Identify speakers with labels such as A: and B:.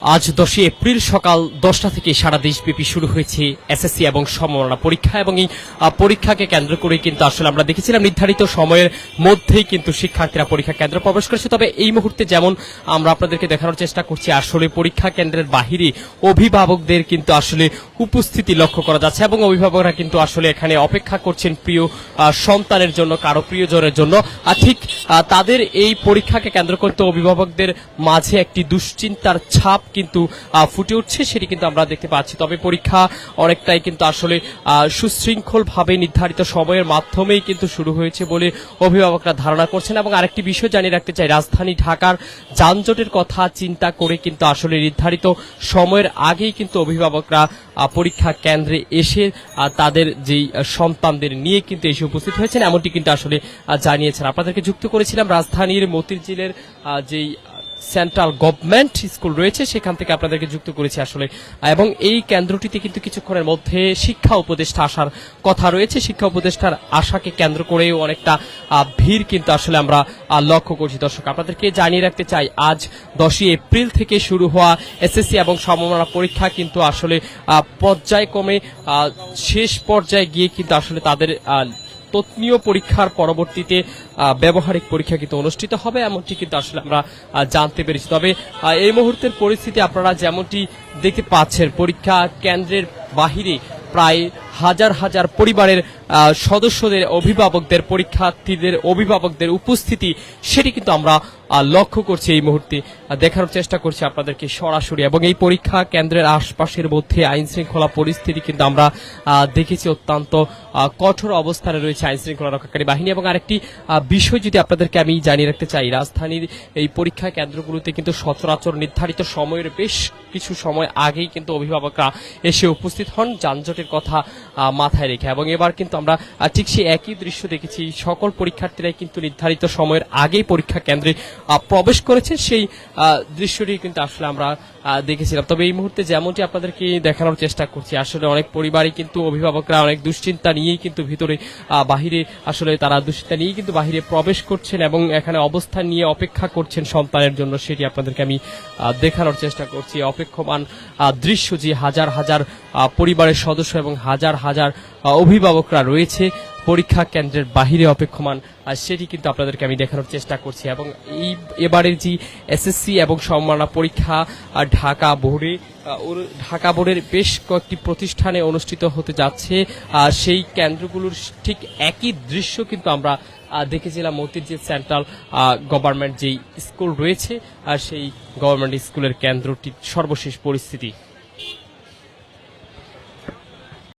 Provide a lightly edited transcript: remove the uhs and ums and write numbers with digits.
A: আজ 10 এপ্রিল সকাল 10টা থেকে সারা দেশব্যাপী শুরু হয়েছে এসএসসি এবং সমমানা পরীক্ষা এবং এই পরীক্ষাকে কেন্দ্র করে কিন্তু আসলে আমরা দেখেছিলাম নির্ধারিত সময়ের মধ্যেই কিন্তু শিক্ষার্থীরা পরীক্ষা কেন্দ্র প্রবেশ করেছে। তবে এই মুহূর্তে যেমন আমরা আপনাদেরকে দেখানোর চেষ্টা করছি, আসলে পরীক্ষা কেন্দ্রের বাহিরে অভিভাবকদের কিন্তু আসলে উপস্থিতি লক্ষ্য করা যাচ্ছে এবং অভিভাবকরা কিন্তু আসলে এখানে অপেক্ষা করছেন প্রিয় সন্তানের জন্য, কারো প্রিয়জনের জন্য। ঠিক তাদের এই পরীক্ষাকে কেন্দ্র করতে অভিভাবকদের মাঝে একটি দুশ্চিন্তার ছাপ কিন্তু ফুটে উঠছে, সেটি কিন্তু আমরা দেখতে পাচ্ছি। তবে পরীক্ষা অনেকটাই কিন্তু আসলে সুশৃঙ্খলভাবে নির্ধারিত সময়ের মাধ্যমেই কিন্তু শুরু হয়েছে বলে অভিভাবকরা ধারণা করছেন। এবং আরেকটি বিষয় জানিয়ে রাখতে চাই, রাজধানী ঢাকার যানজটের কথা চিন্তা করে কিন্তু আসলে নির্ধারিত সময়ের আগেই কিন্তু অভিভাবকরা পরীক্ষা কেন্দ্রে এসে তাদের যেই সন্তানদের নিয়ে কিন্তু এসে উপস্থিত হয়েছেন, এমনটি কিন্তু আসলে জানিয়েছেন। আপনাদেরকে যুক্ত করেছিলাম রাজধানীর মতিঝিলের যেই সেন্ট্রাল গভর্নমেন্ট স্কুল রয়েছে সেখান থেকে আপনাদেরকে যুক্ত করেছি আসলে। এবং এই কেন্দ্রটিতে কিন্তু কিছুক্ষণের মধ্যে শিক্ষা উপদেষ্টা আসার কথা রয়েছে। শিক্ষা উপদেষ্টার আশাকে কেন্দ্র করেও অনেকটা ভিড় কিন্তু আসলে আমরা লক্ষ্য করছি। দর্শক, আপনাদেরকে জানিয়ে রাখতে চাই, আজ 10 এপ্রিল থেকে শুরু হওয়া এসএসসি এবং সমমানা পরীক্ষা কিন্তু আসলে পর্যায়ক্রমে শেষ পর্যায়ে গিয়ে কিন্তু আসলে তাদের তৎনীয় পরীক্ষার পরবর্তীতে ব্যবহারিক পরীক্ষা কিন্তু অনুষ্ঠিত হবে, এমনটি কিন্তু আসলে আমরা জানতে পেরেছি। তবে এই মুহূর্তের পরিস্থিতি আপনারা যেমনটি দেখতে পাচ্ছেন, পরীক্ষা কেন্দ্রের বাহিরে প্রায় হাজার হাজার পরিবারের সদস্যদের, অভিভাবকদের, পরীক্ষার্থীদের অভিভাবকদের উপস্থিতি, সেটি কিন্তু আমরা লক্ষ্য করছি এই মুহূর্তে, দেখানোর চেষ্টা করছি আপনাদেরকে সরাসরি। এবং এই পরীক্ষা কেন্দ্রের আশপাশের মধ্যে আইন শৃঙ্খলা পরিস্থিতি কিন্তু আমরা দেখেছি অত্যন্ত কঠোর অবস্থানে রয়েছে আইন শৃঙ্খলা রক্ষাকারী বাহিনী। এবং আরেকটি বিষয় যদি আপনাদেরকে আমি জানিয়ে রাখতে চাই, রাজধানীর এই পরীক্ষা কেন্দ্রগুলোতে কিন্তু সচরাচর নির্ধারিত সময়ের বেশ কিছু সময় আগেই কিন্তু অভিভাবকরা এসে উপস্থিত হন যানজটের কথা মাথায় রেখে। এবং এবার কিন্তু আমরা ঠিক সেই একই দৃশ্য দেখেছি, সকল পরীক্ষার্থীরাই কিন্তু নির্ধারিত সময়ের আগেই পরীক্ষা কেন্দ্রে প্রবেশ করেছে, সেই দৃশ্যটি কিন্তু আসলে আমরা দেখেছিলাম। তবে এই মুহূর্তে যেমনটি আপনাদেরকে দেখানোর চেষ্টা করছি, আসলে অনেক পরিবারই কিন্তু অভিভাবকরা অনেক দুশ্চিন্তা নিয়েই কিন্তু ভিতরে বাহিরে আসলে তারা দুশ্চিন্তা নিয়েই কিন্তু বাহিরে প্রবেশ করছেন এবং এখানে অবস্থান নিয়ে অপেক্ষা করছেন সন্তানের জন্য, সেটি আপনাদেরকে আমি দেখানোর চেষ্টা করছি। অপেক্ষমান দৃশ্য, যে হাজার হাজার পরিবারের সদস্য এবং হাজার হাজার অভিভাবকরা রয়েছে পরীক্ষা কেন্দ্রের বাহিরে অপেক্ষমান, সেটি কিন্তু আপনাদেরকে আমি দেখানোর চেষ্টা করছি। এবং এবারের যে এসএসসি এবং সমমানা পরীক্ষা ঢাকা বোর্ডের বেশ কয়েকটি প্রতিষ্ঠানে অনুষ্ঠিত হতে যাচ্ছে, সেই কেন্দ্রগুলোর ঠিক একই দৃশ্য কিন্তু আমরা দেখেছিলাম মতিঝিল সেন্ট্রাল গভর্নমেন্ট যেই স্কুল রয়েছে, সেই গভর্নমেন্ট স্কুলের কেন্দ্রটির সর্বশেষ পরিস্থিতি।